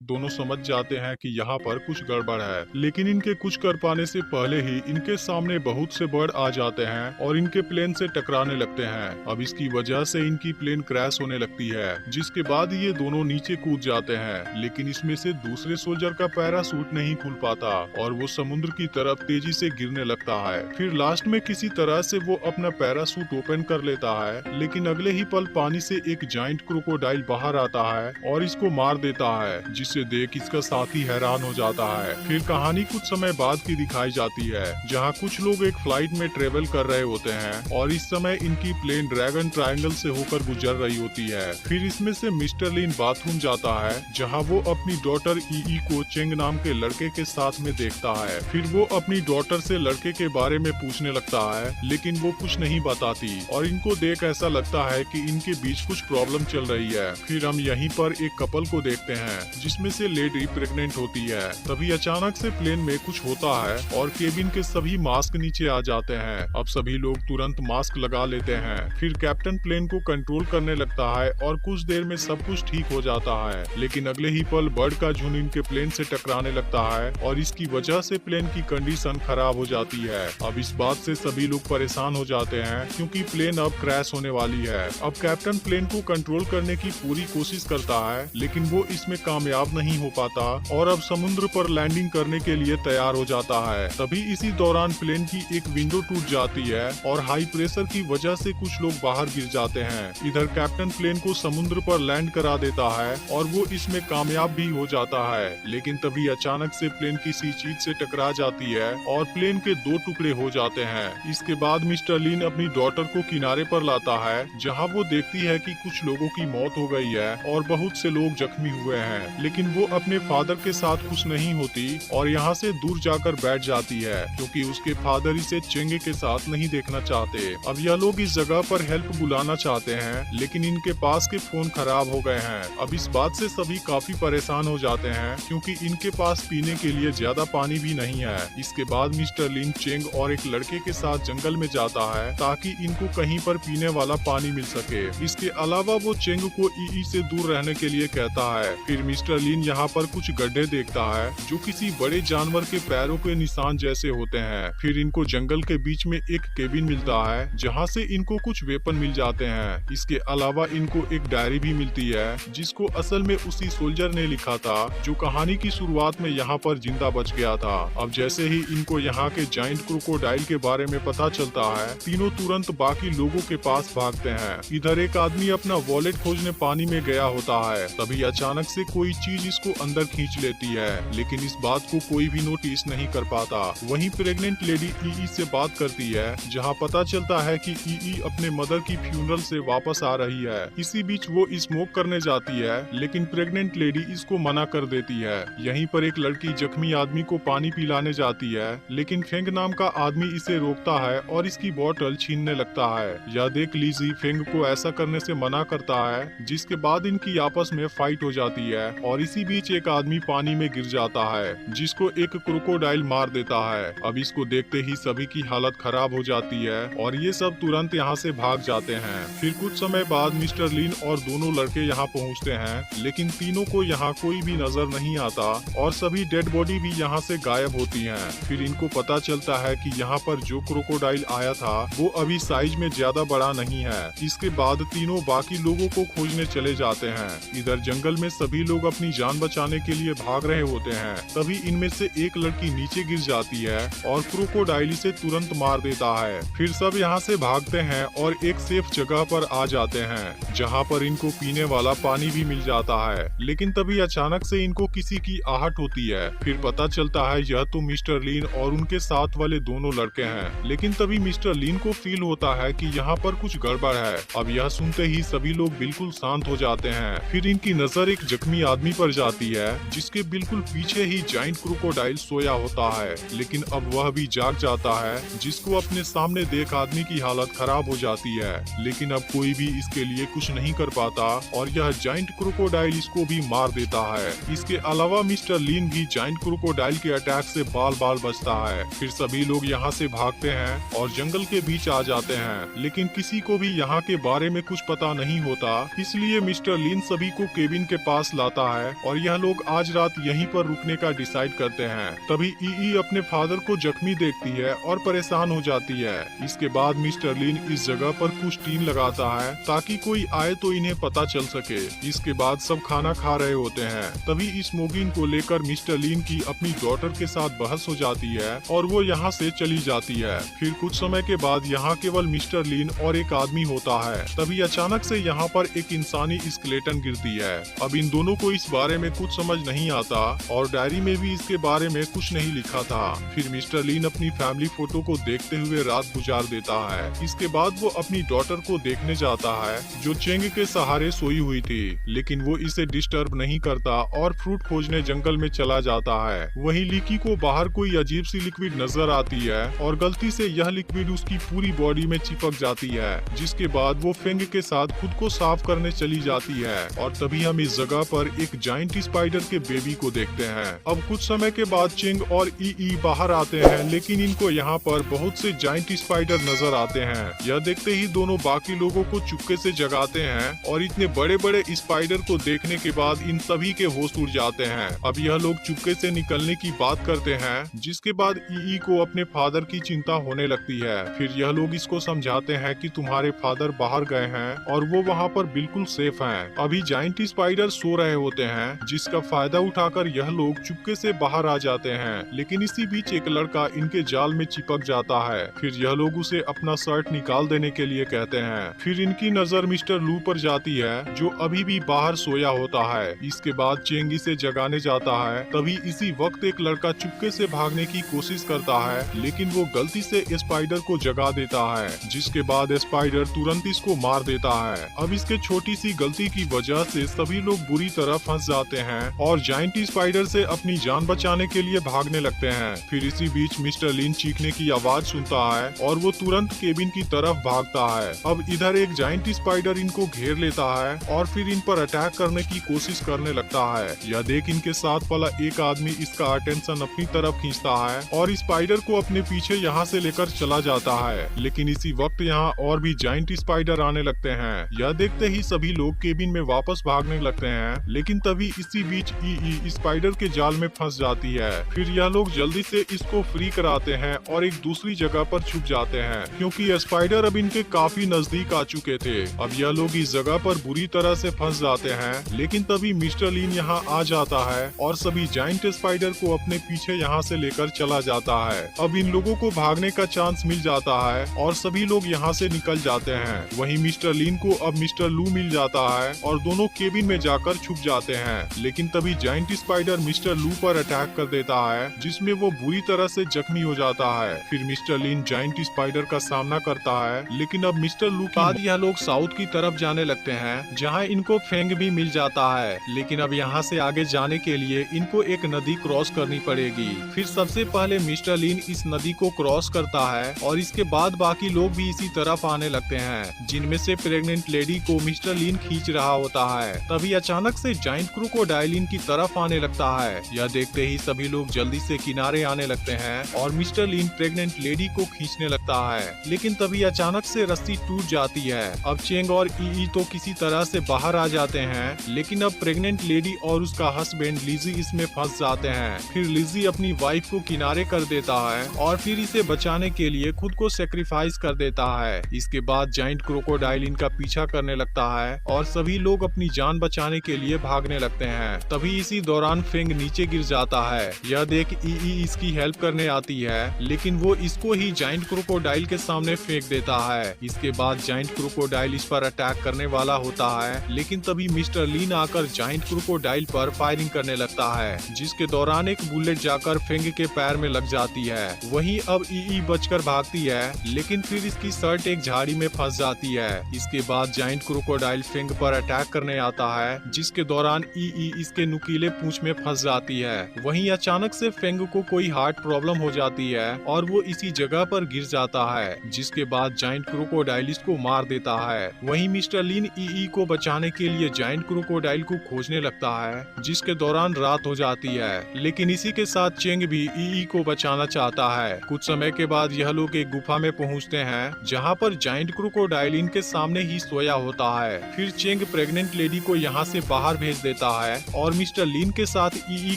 दोनों समझ जाते हैं कि यहाँ पर कुछ गड़बड़ है, लेकिन इनके कुछ कर पाने से पहले ही इनके सामने बहुत से बर्ड आ जाते हैं और इनके प्लेन से टकराने लगते हैं। अब इसकी वजह से इनकी प्लेन क्रैश होने लगती है, जिसके बाद ये दोनों नीचे कूद जाते हैं। लेकिन इसमें से दूसरे सोल्जर का पैरासूट नहीं खुल पाता और वो समुद्र की तरफ तेजी से गिरने लगता है। फिर लास्ट में किसी तरह से वो अपना पैरासूट ओपन कर लेता है, लेकिन अगले ही पल पानी से एक जाइंट क्रोकोडाइल बाहर आता है और इसको मार देता है, जिसे देख इसका साथी हैरान हो जाता है। फिर कहानी कुछ समय बाद की दिखाई जाती है, जहां कुछ लोग एक फ्लाइट में ट्रेवल कर रहे होते हैं और इस समय इनकी प्लेन ड्रैगन ट्रायंगल से होकर गुजर रही होती है। फिर इसमें से मिस्टर लीन बाथरूम जाता है, जहां वो अपनी डॉटर ई को चेंग नाम के लड़के के साथ में देखता है। फिर वो अपनी डॉटर से लड़के के बारे में पूछने लगता है, लेकिन वो कुछ नहीं बताती और इनको देख ऐसा लगता है कि इनके बीच कुछ प्रॉब्लम चल रही है। फिर हम यहीं पर एक कपल को देखते हैं, जिसमें से लेडी प्रेग्नेंट होती है। तभी अचानक से प्लेन में कुछ होता है और केबिन के सभी मास्क नीचे आ जाते हैं। अब सभी लोग तुरंत मास्क लगा लेते हैं। फिर कैप्टन प्लेन को कंट्रोल करने लगता है और कुछ देर में सब कुछ ठीक हो जाता है, लेकिन अगले ही पल बर्ड का झुंड इनके प्लेन से टकराने लगता है और इसकी वजह से प्लेन की कंडीशन खराब हो जाती है। अब इस बात से सभी लोग परेशान हो जाते हैं, क्योंकि प्लेन अब क्रैश होने वाली है। अब कैप्टन प्लेन को कंट्रोल करने की पूरी कोशिश करता है, लेकिन वो इसमें कामयाब नहीं हो पाता और अब समुद्र पर लैंडिंग करने के लिए तैयार हो जाता है। तभी इसी दौरान प्लेन की एक विंडो टूट जाती है और हाई प्रेशर की वजह से कुछ लोग बाहर गिर जाते हैं। इधर कैप्टन प्लेन को समुद्र पर लैंड करा देता है और वो इसमें कामयाब भी हो जाता है, लेकिन तभी अचानक से प्लेन किसी चीज से टकरा जाती है और प्लेन के दो टुकड़े हो जाते हैं। इसके बाद मिस्टर लीन अपनी डॉटर को किनारे पर लाता है, जहाँ वो देखती है कि कुछ लोगों की मौत हो गई है और बहुत से लोग जख्मी हुए हैं, लेकिन वो अपने फादर के साथ खुश नहीं होती और यहाँ से दूर जाकर बैठ जाती है, क्योंकि उसके फादर इसे चेंगे के साथ नहीं देखना चाहते। अब यह लोग इस जगह पर हेल्प बुलाना चाहते हैं, लेकिन इनके पास के फोन खराब हो गए हैं। अब इस बात से सभी काफी परेशान हो जाते हैं, क्योंकि इनके पास पीने के लिए ज्यादा पानी भी नहीं है। इसके बाद मिस्टर लिन चेंग और एक लड़के के साथ जंगल में जाता है, ताकि इनको कहीं पर पीने वाला पानी मिल सके। इसके अलावा वो चेंग को ई से दूर रहने के लिए कहता है। फिर मिस्टर लिन यहाँ पर कुछ गड्ढे देखता है, जो किसी बड़े जानवर के पैरों के निशान जैसे होते हैं। फिर इनको जंगल के बीच में एक केबिन मिलता है, जहाँ से इनको कुछ वेपन मिल जाते हैं। इसके अलावा इनको एक डायरी भी मिलती है, जिसको असल में उसी सोल्जर ने लिखा था, जो कहानी की शुरुआत में यहाँ पर जिंदा बच गया था। अब जैसे ही इनको यहाँ के जाइंट क्रोकोडाइल के बारे में पता चलता है, तीनों तुरंत बाकी लोगों के पास भागते हैं। इधर एक आदमी अपना वॉलेट खोजने पानी में गया होता है, तभी अचानक से कोई चीज इसको अंदर खींच लेती है, लेकिन इस बात को कोई भी नोटिस नहीं कर पाता। वहीं प्रेग्नेंट लेडी ई से बात करती है, जहां पता चलता है कि ई अपने मदर की फ्यूनरल से वापस आ रही है। इसी बीच वो स्मोक करने जाती है, लेकिन प्रेग्नेंट लेडी इसको मना कर देती है। यहीं पर एक लड़की जख्मी आदमी को पानी पिलाने जाती है, लेकिन फेंग नाम का आदमी इसे रोकता है और इसकी बोतल छीनने लगता है। यह देख लीजी फेंग को ऐसा करने से मना करता है, जिसके बाद इनकी आपस में फाइट हो जाती है और इसी बीच एक आदमी पानी में गिर जाता है, जिसको एक क्रोकोडाइल मार देता है। अब इसको देखते ही सभी की हालत खराब हो जाती है और ये सब तुरंत यहाँ से भाग जाते हैं। फिर कुछ समय बाद मिस्टर लीन और दोनों लड़के यहाँ पहुँचते हैं, लेकिन तीनों को यहाँ कोई भी नजर नहीं आता और सभी डेड बॉडी भी यहाँ से गायब होती हैं। फिर इनको पता चलता है कि यहाँ पर जो क्रोकोडाइल आया था वो अभी साइज में ज्यादा बड़ा नहीं है। इसके बाद तीनों बाकी लोगों को खोजने चले जाते हैं। इधर जंगल में सभी लोग अपनी जान बचाने के लिए भाग रहे होते हैं, तभी इनमें से एक लड़की नीचे गिर जाती है और क्रोकोडाइल इसे तुरंत मार देता है। फिर सब यहाँ से भागते हैं और एक सेफ जगह पर आ जाते हैं, जहाँ पर इनको पीने वाला पानी भी मिल जाता है। लेकिन तभी अचानक से इनको किसी की आहट होती है। फिर पता चलता है यह तो मिस्टर लीन और उनके साथ वाले दोनों लड़के हैं। लेकिन तभी मिस्टर लीन को फील होता है कि यहाँ पर कुछ गड़बड़ है। अब यह सुनते ही सभी लोग बिल्कुल शांत हो जाते हैं। फिर इनकी नजर एक जख्मी आदमी पर जाती है, जिसके बिल्कुल पीछे ही जाइंट क्रोकोडाइल सोया होता है, लेकिन अब वह भी जाग जाता है, जिसको अपने सामने देख आदमी की हालत खराब हो जाती है। लेकिन अब कोई भी इसके लिए कुछ नहीं कर पाता और यह जाइंट क्रोकोडाइल इसको भी मार देता है। इसके अलावा मिस्टर लीन भी जाइंट क्रोकोडाइल के अटैक से बाल बाल बचता है। फिर सभी लोग यहाँ से भागते हैं और जंगल के बीच आ जाते हैं, लेकिन किसी को भी यहाँ के बारे में कुछ पता नहीं होता। इसलिए मिस्टर लीन सभी को केबिन के पास लाता है है और यह लोग आज रात यहीं पर रुकने का डिसाइड करते हैं। तभी ई अपने फादर को जख्मी देखती है और परेशान हो जाती है। इसके बाद मिस्टर लीन इस जगह पर कुछ टीन लगाता है ताकि कोई आए तो इन्हें पता चल सके। इसके बाद सब खाना खा रहे होते हैं। तभी स्मोकिंग को लेकर मिस्टर लीन की अपनी डॉटर के साथ बहस हो जाती है और वो यहाँ से चली जाती है। फिर कुछ समय के बाद यहाँ केवल मिस्टर लीन और एक आदमी होता है। तभी अचानक से यहाँ पर एक इंसानी स्केलेटन गिरती है। अब इन दोनों को इस बारे में कुछ समझ नहीं आता और डायरी में भी इसके बारे में कुछ नहीं लिखा था। फिर मिस्टर लीन अपनी फैमिली फोटो को देखते हुए रात गुजार देता है। इसके बाद वो अपनी डॉटर को देखने जाता है जो चेंग के सहारे सोई हुई थी, लेकिन वो इसे डिस्टर्ब नहीं करता और फ्रूट खोजने जंगल में चला जाता है। वहीं लिकी को बाहर कोई अजीब सी लिक्विड नजर आती है और गलती से यह लिक्विड उसकी पूरी बॉडी में चिपक जाती है, जिसके बाद वो फेंग के साथ खुद को साफ करने चली जाती है। और तभी हम इस जगह पर एक जाइंट स्पाइडर के बेबी को देखते हैं। अब कुछ समय के बाद चिंग और ई बाहर आते हैं, लेकिन इनको यहाँ पर बहुत से जाइंट स्पाइडर नजर आते हैं। यह देखते ही दोनों बाकी लोगों को चुपके से जगाते हैं और इतने बड़े बड़े स्पाइडर को देखने के बाद इन सभी के होश उड़ जाते हैं। अब यह लोग चुपके से निकलने की बात करते हैं, जिसके बाद ई को अपने फादर की चिंता होने लगती है। फिर यह लोग इसको समझाते हैं कि तुम्हारे फादर बाहर गए हैं और वो वहाँ पर बिल्कुल सेफ हैं। अभी जाइंट स्पाइडर सो रहे होते हैं, जिसका फायदा उठाकर यह लोग चुपके से बाहर आ जाते हैं। लेकिन इसी बीच एक लड़का इनके जाल में चिपक जाता है। फिर यह लोग उसे अपना शर्ट निकाल देने के लिए कहते हैं। फिर इनकी नजर मिस्टर लू पर जाती है जो अभी भी बाहर सोया होता है। इसके बाद चेंगी से जगाने जाता है। तभी इसी वक्त एक लड़का चुपके से भागने की कोशिश करता है, लेकिन वो गलती से स्पाइडर को जगा देता है, जिसके बाद स्पाइडर तुरंत इसको मार देता है। अब इसके छोटी सी गलती की वजह से सभी लोग बुरी तरह फंस जाते हैं और जाइंट स्पाइडर से अपनी जान बचाने के लिए भागने लगते हैं। फिर इसी बीच मिस्टर लीन चीखने की आवाज सुनता है और वो तुरंत केबिन की तरफ भागता है। अब इधर एक जाइंट स्पाइडर इनको घेर लेता है और फिर इन पर अटैक करने की कोशिश करने लगता है। यह देख इनके साथ वाला एक आदमी इसका अटेंशन अपनी तरफ खींचता है और स्पाइडर को अपने पीछे यहाँ से लेकर चला जाता है। लेकिन इसी वक्त यहाँ और भी जाइंट स्पाइडर आने लगते हैं। यह देखते ही सभी लोग केबिन में वापस भागने लगते हैं, लेकिन तभी इसी बीच ई स्पाइडर के जाल में फंस जाती है। फिर यह लोग जल्दी से इसको फ्री कराते हैं और एक दूसरी जगह पर छुप जाते हैं, क्योंकि स्पाइडर अब इनके काफी नजदीक आ चुके थे। अब यह लोग इस जगह पर बुरी तरह से फंस जाते हैं, लेकिन तभी मिस्टर लीन यहाँ आ जाता है और सभी जाइंट स्पाइडर को अपने पीछे यहाँ से लेकर चला जाता है। अब इन लोगों को भागने का चांस मिल जाता है और सभी लोग यहाँ से निकल जाते हैं। वहीं मिस्टर लीन को अब मिस्टर लू मिल जाता है और दोनों केबिन में जाकर छुप जाते हैं। लेकिन तभी जाइंट स्पाइडर मिस्टर लू पर अटैक कर देता है, जिसमें वो बुरी तरह से जख्मी हो जाता है। फिर मिस्टर लीन जाइंट स्पाइडर का सामना करता है, लेकिन अब मिस्टर लू के बाद यह लोग साउथ की तरफ जाने लगते हैं, जहाँ इनको फेंग भी मिल जाता है। लेकिन अब यहाँ से आगे जाने के लिए इनको एक नदी क्रॉस करनी पड़ेगी। फिर सबसे पहले मिस्टर लीन इस नदी को क्रॉस करता है और इसके बाद बाकी लोग भी इसी तरफ आने लगते हैं, जिनमें से प्रेग्नेंट लेडी को मिस्टर लीन खींच रहा होता है। तभी अचानक से जाइंट क्रोकोडाइल इनकी तरफ आने लगता है। यह देखते ही सभी लोग जल्दी से किनारे आने लगते हैं और मिस्टर लीन प्रेग्नेंट लेडी को खींचने लगता है। लेकिन तभी अचानक से रस्सी टूट जाती है। अब चेंग और ई तो किसी तरह से बाहर आ जाते हैं, लेकिन अब प्रेग्नेंट लेडी और उसका हस्बैंड लिजी इसमें फंस जाते हैं। फिर लिजी अपनी वाइफ को किनारे कर देता है और फिर इसे बचाने के लिए खुद को सेक्रीफाइस कर देता है। इसके बाद जाइंट क्रोकोडाइल इनका पीछा करने लगता है और सभी लोग अपनी जान बचाने के लिए भागने लगते हैं। तभी इसी दौरान फेंग नीचे गिर जाता है। यह देख ई इसकी हेल्प करने आती है, लेकिन वो इसको ही जाइंट क्रोकोडाइल के सामने फेंक देता है। इसके बाद जाइंट क्रोकोडाइल इस पर अटैक करने वाला होता है, लेकिन तभी मिस्टर लीन आकर जाइंट क्रोकोडाइल पर फायरिंग करने लगता है, जिसके दौरान एक बुलेट जाकर फेंग के पैर में लग जाती है। वहीं अब ई बचकर भागती है, लेकिन फिर इसकी शर्ट एक झाड़ी में फंस जाती है। इसके बाद जाइंट क्रोकोडाइल फेंग पर अटैक करने आता है, जिसके दौरान ई इसके नुकीले पूंछ में फंस जाती है। वहीं अचानक से फेंग को कोई हार्ट प्रॉब्लम हो जाती है और वो इसी जगह पर गिर जाता है, जिसके बाद जाइंट क्रोकोडाइल इसको मार देता है। वहीं मिस्टर लीन ई को बचाने के लिए जाइंट क्रोकोडाइल को खोजने लगता है, जिसके दौरान रात हो जाती है। लेकिन इसी के साथ चेंग भी ई को बचाना चाहता है। कुछ समय के बाद यह लोग एक गुफा में पहुंचते हैं, जहां पर जाइंट क्रोकोडाइल इनके सामने ही सोया होता है। फिर चेंग प्रेग्नेंट लेडी को यहां से बाहर भेज देता देता है और मिस्टर लीन के साथ ईई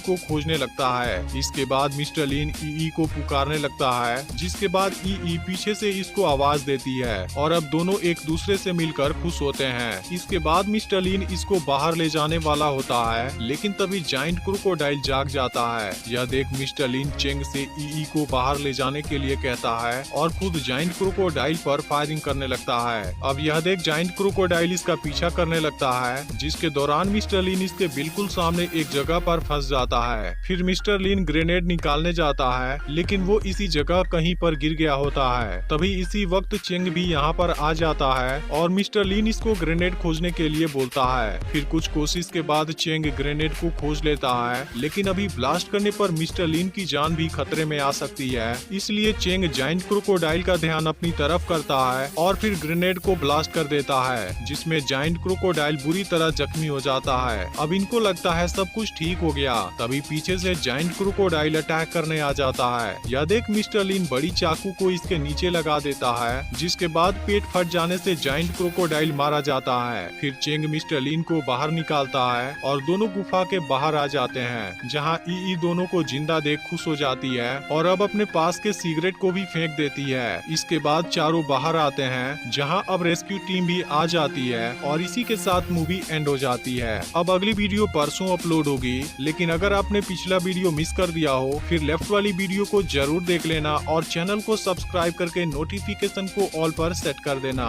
को खोजने लगता है। इसके बाद मिस्टर लीन ईई को पुकारने लगता है, जिसके बाद ईई पीछे से इसको आवाज देती है और अब दोनों एक दूसरे से मिलकर खुश होते हैं। इसके बाद मिस्टर लीन इसको बाहर ले जाने वाला होता है, लेकिन तभी जाइंट क्रोकोडाइल जाग जाता है। यह देख मिस्टर लीन चेंग से ईई को बाहर ले जाने के लिए कहता है और खुद जाइंट क्रोकोडाइल पर फायरिंग करने लगता है। अब यह देख जाइंट क्रोकोडाइल इसका पीछा करने लगता है, जिसके दौरान मिस्टर लीन इसके बिल्कुल सामने एक जगह पर फंस जाता है। फिर मिस्टर लीन ग्रेनेड निकालने जाता है, लेकिन वो इसी जगह कहीं पर गिर गया होता है। तभी इसी वक्त चेंग भी यहाँ पर आ जाता है और मिस्टर लीन इसको ग्रेनेड खोजने के लिए बोलता है। फिर कुछ कोशिश के बाद चेंग ग्रेनेड को खोज लेता है, लेकिन अभी ब्लास्ट करने पर मिस्टर लीन की जान भी खतरे में आ सकती है। इसलिए चेंग जाइंट क्रोकोडाइल का ध्यान अपनी तरफ करता है और फिर ग्रेनेड को ब्लास्ट कर देता है, जिसमें जाइंट क्रोकोडाइल बुरी तरह जख्मी हो जाता है। अब इनको लगता है सब कुछ ठीक हो गया, तभी पीछे से जाइंट क्रोकोडाइल अटैक करने आ जाता है। यह देख मिस्टर लीन बड़ी चाकू को इसके नीचे लगा देता है, जिसके बाद पेट फट जाने से जाइंट क्रोकोडाइल मारा जाता है। फिर चेंग मिस्टर लीन को बाहर निकालता है और दोनों गुफा के बाहर आ जाते हैं, जहां ईई दोनों को जिंदा देख खुश हो जाती है और अब अपने पास के सिगरेट को भी फेंक देती है। इसके बाद चारों बाहर आते हैं, जहां अब रेस्क्यू टीम भी आ जाती है और इसी के साथ मूवी एंड हो जाती है। अब अगली वीडियो परसों अपलोड होगी, लेकिन अगर आपने पिछला वीडियो मिस कर दिया हो फिर लेफ्ट वाली वीडियो को जरूर देख लेना और चैनल को सब्सक्राइब करके नोटिफिकेशन को ऑल पर सेट कर देना।